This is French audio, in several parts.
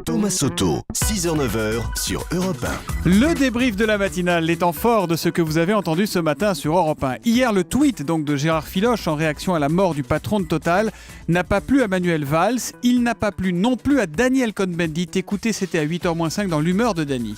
Thomas Soto, 6h-9h sur Europe 1. Le débrief de la matinale, les temps forts de ce que vous avez entendu ce matin sur Europe 1. Hier, le tweet donc de Gérard Filoche en réaction à la mort du patron de Total n'a pas plu à Manuel Valls. Il n'a pas plu non plus à Daniel Cohn-Bendit. Écoutez, c'était à 8h-5 dans l'humeur de Dany.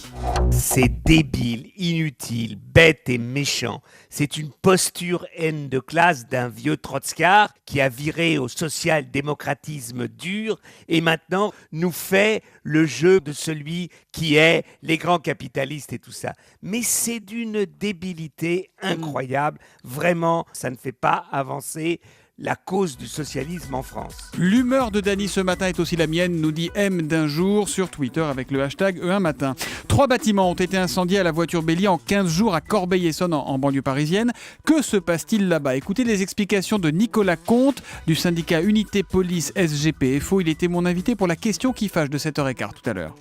C'est débile, inutile, bête et méchant. C'est une posture haine de classe d'un vieux trotskard qui a viré au social-démocratisme dur et maintenant nous fait le jeu de celui qui est les grands capitalistes et tout ça. Mais c'est d'une débilité incroyable. Vraiment, ça ne fait pas avancer la cause du socialisme en France. L'humeur de Dany ce matin est aussi la mienne, nous dit M d'un jour sur Twitter avec le hashtag E1matin. 3 bâtiments ont été incendiés à la voiture bélier en 15 jours à Corbeil-Essonnes en banlieue parisienne. Que se passe-t-il là-bas? Écoutez les explications de Nicolas Comte du syndicat Unité Police SGPFO. Il était mon invité pour la question qui fâche de 7h15 tout à l'heure.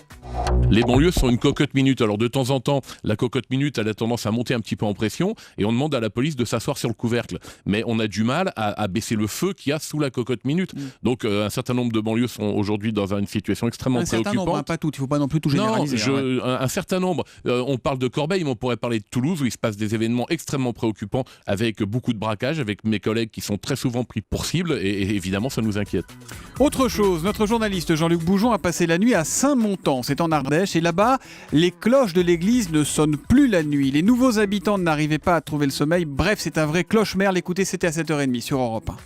Les banlieues sont une cocotte minute. Alors de temps en temps, la cocotte minute elle a tendance à monter un petit peu en pression et on demande à la police de s'asseoir sur le couvercle. Mais on a du mal à baisser le feu qu'il y a sous la cocotte minute. Donc un certain nombre de banlieues sont aujourd'hui dans une situation extrêmement préoccupante. Un certain nombre, pas toutes, il ne faut pas non plus tout généraliser. Non, un certain nombre. On parle de Corbeil, mais on pourrait parler de Toulouse où il se passe des événements extrêmement préoccupants avec beaucoup de braquages, avec mes collègues qui sont très souvent pris pour cible et évidemment ça nous inquiète. Autre chose, notre journaliste Jean-Luc Boujon a passé la nuit à Saint-Montant, c'est en Ardèche, et là-bas, les cloches de l'église ne sonnent plus la nuit. Les nouveaux habitants n'arrivaient pas à trouver le sommeil. Bref, c'est un vrai cloche-merle. Écoutez, c'était à 7h30 sur Europe 1.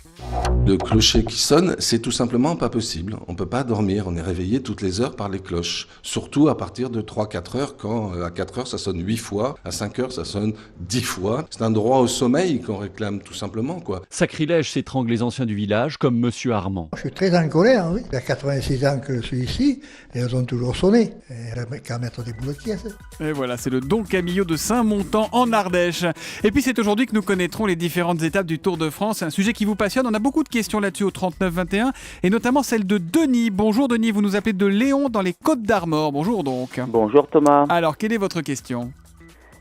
Le clocher qui sonne, c'est tout simplement pas possible. On peut pas dormir, on est réveillé toutes les heures par les cloches. Surtout à partir de 3-4 heures, quand à 4 heures ça sonne 8 fois, à 5 heures ça sonne 10 fois. C'est un droit au sommeil qu'on réclame tout simplement, quoi. Sacrilège s'étrangle les anciens du village, comme Monsieur Armand. Je suis très en colère, oui. Il y a 86 ans que je suis ici, et elles ont toujours sonné. Il n'y a qu'à mettre des boules de pièces. Et voilà, c'est le Don Camillo de Saint-Montant en Ardèche. Et puis c'est aujourd'hui que nous connaîtrons les différentes étapes du Tour de France. Un sujet qui vous passionne. On a beaucoup de questions là-dessus au 39-21 et notamment celle de Denis. Bonjour Denis, vous nous appelez de Léon dans les Côtes-d'Armor. Bonjour donc. Bonjour Thomas. Alors, quelle est votre question?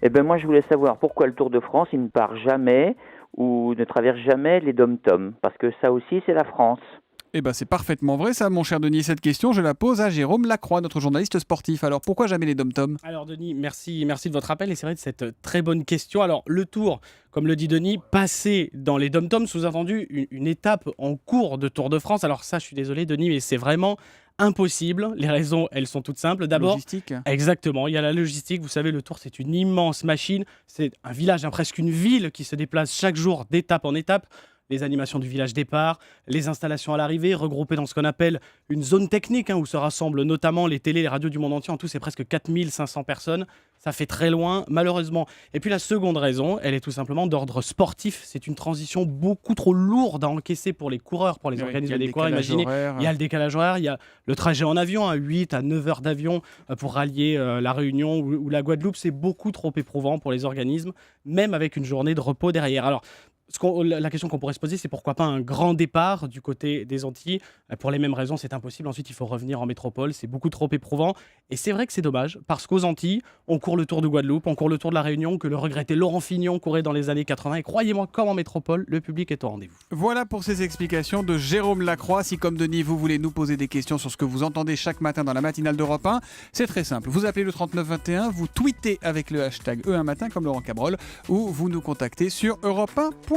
Eh bien moi je voulais savoir pourquoi le Tour de France il ne part jamais ou ne traverse jamais les dom-toms. Parce que ça aussi c'est la France. Eh bien c'est parfaitement vrai ça mon cher Denis. Cette question je la pose à Jérôme Lacroix, notre journaliste sportif. Alors pourquoi jamais les dom-toms? Alors Denis, merci de votre appel et c'est vrai de cette très bonne question. Alors le Tour, comme le dit Denis, passer dans les dom-toms, sous-entendu une étape en cours de Tour de France. Alors ça je suis désolé Denis, mais c'est vraiment impossible. Les raisons, elles sont toutes simples. D'abord, logistique. Exactement, il y a la logistique. Vous savez, le Tour, c'est une immense machine. C'est un village, presque une ville qui se déplace chaque jour d'étape en étape. Les animations du village départ, les installations à l'arrivée, regroupées dans ce qu'on appelle une zone technique, où se rassemblent notamment les télés, les radios du monde entier. En tout, c'est presque 4500 personnes. Ça fait très loin, malheureusement. Et puis la seconde raison, elle est tout simplement d'ordre sportif. C'est une transition beaucoup trop lourde à encaisser pour les coureurs, pour les organismes des coureurs. Imaginez, il y a le décalage horaire, il y a le trajet en avion, 8 à 9 heures d'avion pour rallier la Réunion ou la Guadeloupe. C'est beaucoup trop éprouvant pour les organismes, même avec une journée de repos derrière. Alors, la question qu'on pourrait se poser, c'est pourquoi pas un grand départ du côté des Antilles. Pour les mêmes raisons, c'est impossible. Ensuite, il faut revenir en métropole. C'est beaucoup trop éprouvant. Et c'est vrai que c'est dommage, parce qu'aux Antilles, on court le Tour de Guadeloupe, on court le Tour de la Réunion, que le regretté Laurent Fignon courait dans les années 80. Et croyez-moi, comme en métropole, le public est au rendez-vous. Voilà pour ces explications de Jérôme Lacroix. Si, comme Denis, vous voulez nous poser des questions sur ce que vous entendez chaque matin dans la matinale d'Europe 1, c'est très simple. Vous appelez le 3921, vous tweetez avec le hashtag E1matin, comme Laurent Cabrol, ou vous nous contactez sur europe1.fr.